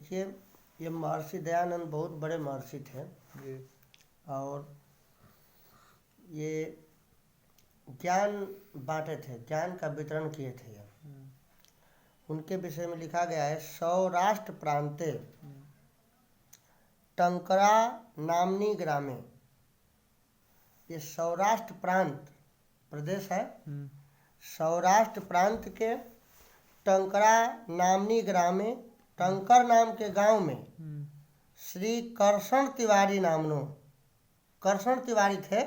देखिए, ये महर्षि दयानंद बहुत बड़े महर्षि थे जी। और ये ज्ञान बांटे थे, ज्ञान का वितरण किए थे। ये उनके विषय में लिखा गया है, सौराष्ट्र प्रांते टंकरा नामनी ग्रामे। ये सौराष्ट्र प्रांत प्रदेश है, सौराष्ट्र प्रांत के टंकरा नामनी ग्रामे, टंकर नाम के गांव में श्री कर्षण तिवारी नामनो, कर्षण तिवारी थे,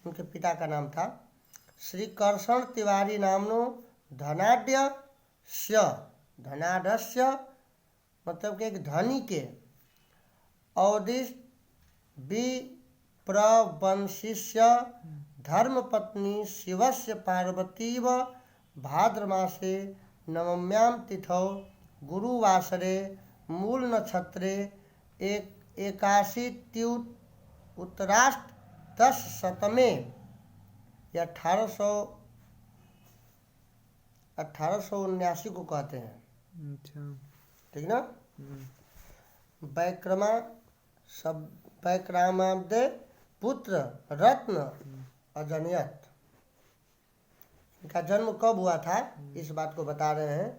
उनके पिता का नाम था श्री कर्षण तिवारी नामनो धनाढ्य धनाढ्य मतलब कि एक धनी के औदिश विप्रवंशिष्य धर्मपत्नी शिवस्य पार्वतीव भाद्रमासे नवम्यां तिथौ गुरुवासरे मूल नक्षत्रे एकाशीत्युत उत्तराष्ट 10 शतमे या 1879 को कहते हैं। अच्छा, ठीक ना। वैक्रमाब्दे पुत्र रत्न अजनयत। इनका जन्म कब हुआ था इस बात को बता रहे हैं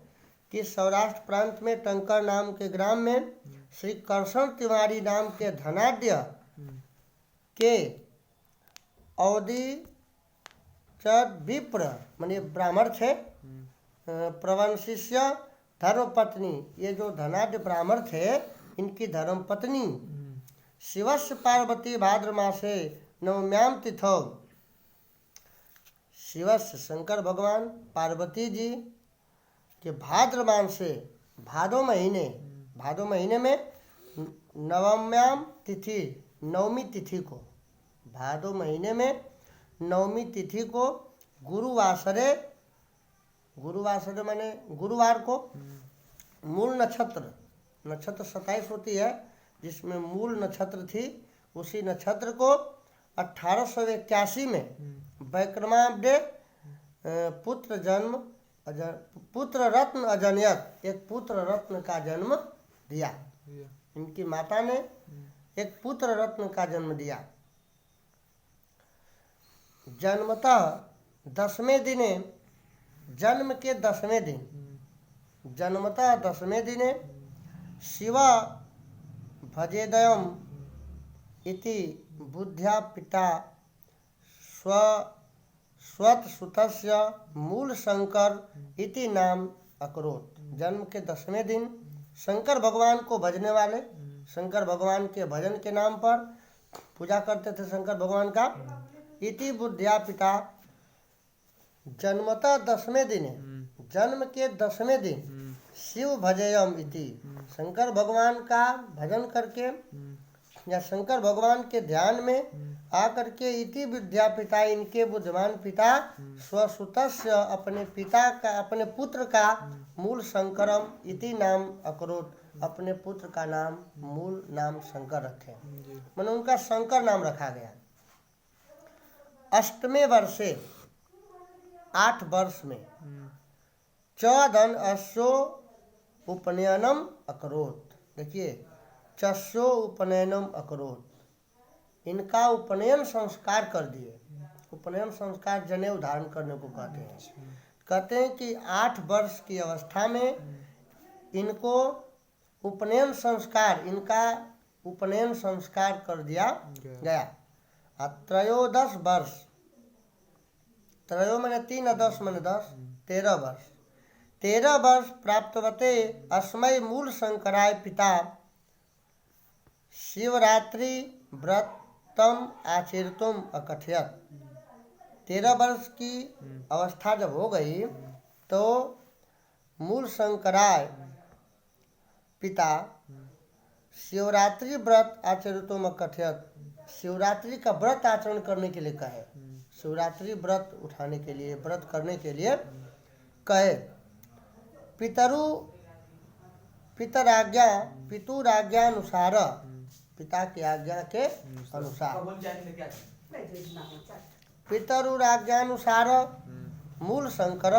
कि सौराष्ट्र प्रांत में टंकर नाम के ग्राम में श्री कर्षण तिवारी नाम के धनाढ्य के अवधि विप्र माने ब्राह्मण थे, प्रवंशिष्य धर्मपत्नी, ये जो धनाढ्य ब्राह्मण थे इनकी धर्मपत्नी शिवस्य पार्वती भाद्रमासे नवम्यां तिथौ, शिवस्य शंकर भगवान, पार्वती जी के भाद्रमान से भादो महीने में नवम्यां तिथि, नवमी तिथि को, भादो महीने में नवमी तिथि को गुरुवासरे माने गुरुवार को मूल नक्षत्र 27 होती है जिसमें मूल नक्षत्र थी, उसी नक्षत्र को 1881 में वैक्रमाब्दे पुत्र रत्न अजनयत, एक पुत्र रत्न का जन्म दिया। इनकी माता ने एक पुत्र रत्न का जन्म दिया। जन्मतः 10वें दिने, जन्म के 10वें दिने शिव भजेदयम इति बुद्ध्या पिता स्वतसुतस्य मूल शंकर इति नाम अकरोत। जन्म के 10वें दिन शंकर भगवान को भजने वाले, शंकर भगवान के भजन के नाम पर पूजा करते थे शंकर भगवान का। इति बुद्ध्या पिता, जन्मतः 10वें दिन, जन्म के 10वें दिन शिव भजेयम इति, शंकर भगवान का भजन करके या शंकर भगवान के ध्यान में आकर के इति विद्या पिता, इनके बुद्धिमान पिता स्वसुतस्य अपने पिता का, अपने पुत्र का मूल शंकरम इति नाम अकरोत, अपने पुत्र का नाम मूल नाम शंकर रखे, मैंने उनका शंकर नाम रखा गया। अष्टमे वर्षे 8 वर्ष में चौधन अश्व उपनयनम अकरोत। देखिए, चस्यो उपनयनम अकरोत, इनका उपनयन संस्कार कर दिए। उपनयन संस्कार जनेऊ धारण करने को कहते हैं। कहते हैं कि 8 वर्ष की अवस्था में इनको उपनयन संस्कार, इनका उपनयन संस्कार कर दिया गया। त्रयोदश वर्ष, त्रयो मैंने 3 और 10 मैंने 10, 13 वर्ष, 13 वर्ष प्राप्तवते अस्मै मूल शंकराय पिता शिवरात्रि व्रतम आचरितुम अकथयत। 13 वर्ष की अवस्था जब हो गई तो मूल शंकराय पिता शिवरात्रि व्रत आचरितुम अकथयत, शिवरात्रि का व्रत आचरण करने के लिए कहे, शिवरात्रि व्रत उठाने के लिए, व्रत करने के लिए कहे। पितुराज्ञानुसार, पिता की आज्ञा के अनुसार, पितरुराज्ञानुसार मूल शंकर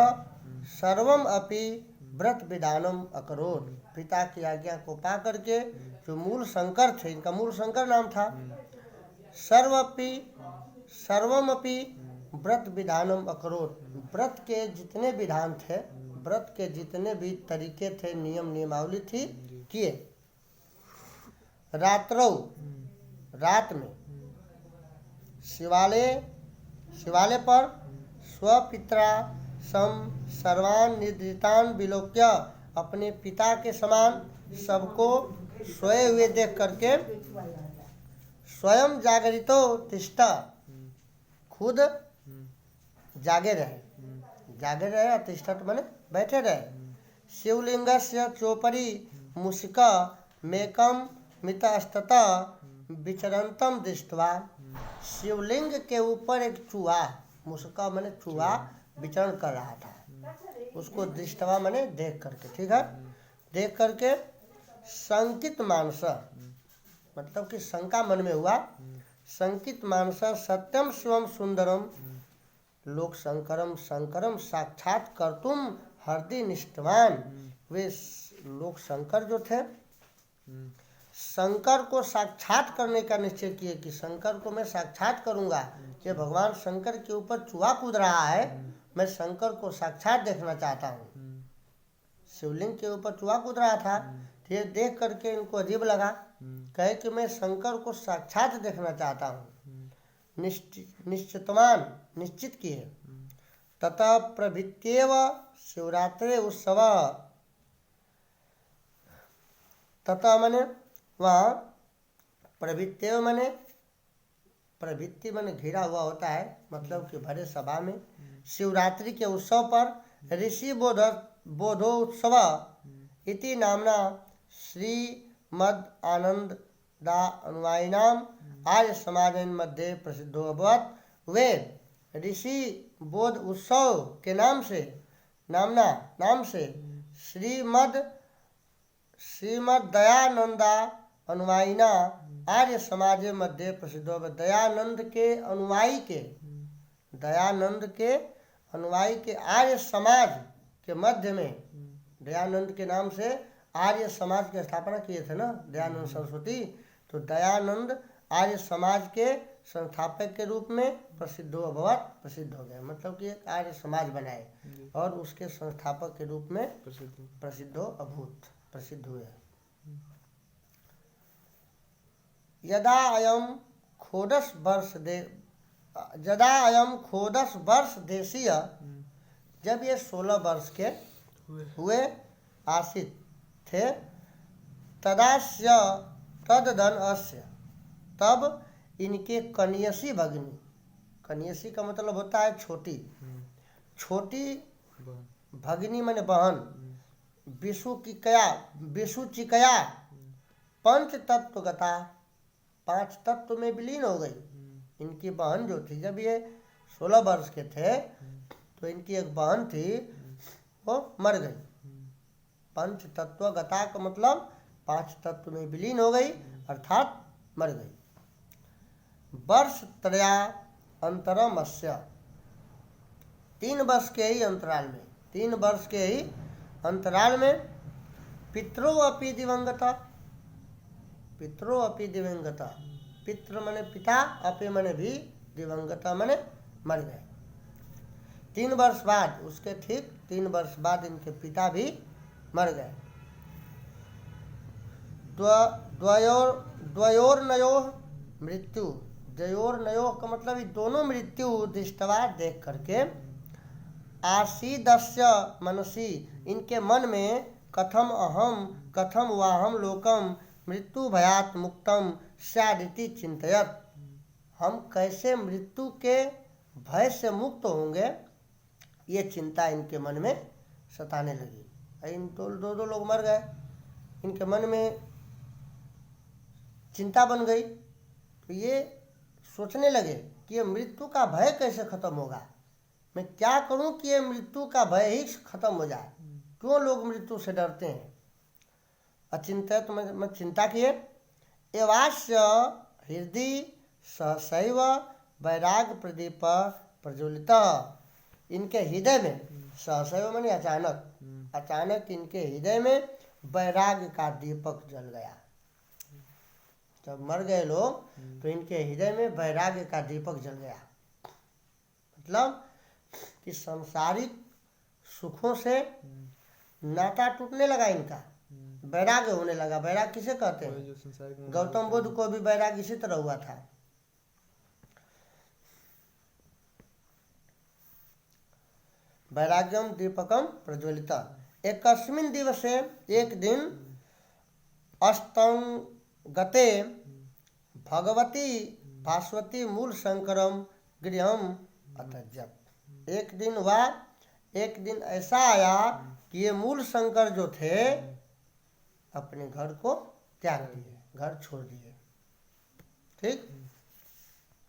सर्वम अपि व्रत विधानम अकरोत, पिता की आज्ञा को पा करके जो मूल शंकर थे, इनका मूल शंकर नाम था, सर्वमपि व्रत विधानम अकरोत, व्रत के जितने विधान थे, व्रत के जितने भी तरीके थे, नियम नियमावली थी, किए। रात्रौ, रात में, शिवालय पर स्वपित्रा सम सर्वान निद्रितान विलोक्य, अपने पिता के समान सबको सोए हुए देख करके स्वयं जागरितो तिष्ठा, खुद जागे रहे, अतिष्ठत माने बैठे रहे। शिवलिंगस्य चोपरी मूषिक मेकम मितस्तत विचरंतम दृष्ट्वा, शिवलिंग के ऊपर एक चूहा, मूषिका माने चूहा विचरण कर रहा था, उसको दृष्टवा माने देख करके, ठीक है, देख करके संकित मानस, मतलब कि शंका मन में हुआ, संकित मानस सत्यम शिवम सुंदरम लोक शंकरम शंकरम साक्षात कर्तुम हृदय निष्ठवान, वे लोक शंकर जो थे, शंकर को साक्षात करने का निश्चय किए कि शंकर को मैं साक्षात करूंगा। कि भगवान शंकर के ऊपर चूहा कूद रहा है, मैं शंकर को साक्षात देखना चाहता हूँ। शिवलिंग के ऊपर चूहा कूद रहा था, ये देख करके इनको अजीब लगा, कहे कि मैं शंकर को साक्षात देखना चाहता हूँ। निश्चितवान, निश्चित किए। ततः प्रभृत्येव शिवरात्रि उत्सव, तथा माने वहाँ प्रभृत्येव माने, प्रभृत्ति माने घिरा हुआ होता है, मतलब कि भरे सभा में शिवरात्रि के उत्सव पर ऋषि बोधोत्सव इति नामना श्रीमद् आनंदा अनुयायिनाम आर्य समाजन मध्ये प्रसिद्धो अभवत्। वे ऋषि बोध उत्सव के नाम से श्रीमद् दयानंदा अनुयायिना आर्य समाज मध्य प्रसिद्ध हो। दयानंद के अनुयायी के आर्य समाज के मध्य में, दयानंद के नाम से आर्य समाज की स्थापना किए थे ना दयानंद सरस्वती, तो दयानंद आर्य समाज के संस्थापक के रूप में प्रसिद्ध हो गए, मतलब कि एक आर्य समाज बनाए और उसके संस्थापक के रूप में प्रसिद्ध हुए। यदा अयम खोदस वर्ष देशीय, जब ये 16 वर्ष के हुए आसित थे, तदास्य तदधन अस्य, तब इनके कन्यसी भगिनी, कन्यसी का मतलब होता है छोटी भगिनी माने बहन, विशुचिकया पंच तत्व गता, 5 तत्व में विलीन हो गई। इनकी बहन जो थी, जब ये 16 वर्ष के थे तो इनकी एक बहन थी, वो मर गई। पंच तत्व गता का मतलब 5 तत्व में विलीन हो गई, अर्थात मर गई। वर्ष त्रया अंतरम अस्य, 3 वर्ष के ही अंतराल में पितरो अपि दिवंगता, पितृ माने पिता, अपि माने भी, दिवंगता माने मर गए। 3 वर्ष बाद, उसके ठीक 3 वर्ष बाद इनके पिता भी मर गए। द्वयोर्नयो मृत्यु, द्वयोर्नयो का मतलब ये दोनों मृत्यु दृष्टवा देख करके, आसीदस्य मनसी, इनके मन में कथम वाहम लोकम मृत्यु भयात मुक्तम स्यादिति चिंतयत, हम कैसे मृत्यु के भय से मुक्त होंगे, ये चिंता इनके मन में सताने लगी। इन दो लोग मर गए, इनके मन में चिंता बन गई, तो ये सोचने लगे कि ये मृत्यु का भय कैसे खत्म होगा, मैं क्या करूं कि ये मृत्यु का भय ही खत्म हो जाए, क्यों लोग मृत्यु से डरते हैं। अचिंतित में चिंता किए। एवास्य हृदय सहसैव वैराग प्रदीप प्रज्वलित, इनके हृदय में, सहसैव माने अचानक, अचानक इनके हृदय में वैराग्य का दीपक जल गया। जब मर गए लोग तो इनके हृदय में वैराग्य का दीपक जल गया, मतलब कि सांसारिक सुखों से नाता टूटने लगा इनका, वैराग्य होने लगा। वैराग्य किसे कहते हैं? गौतम बुद्ध को भी वैराग्य इसी तरह हुआ था। वैराग्यम दीपकम प्रज्वलित। एकस्मिन् दिवसे, एक दिन, अस्तंगते भगवती भास्वती मूल शंकरम गृहम अत्यजत। एक दिन हुआ, एक दिन ऐसा आया कि ये मूल शंकर जो थे अपने घर को त्याग दिए, घर छोड़ दिए। ठीक।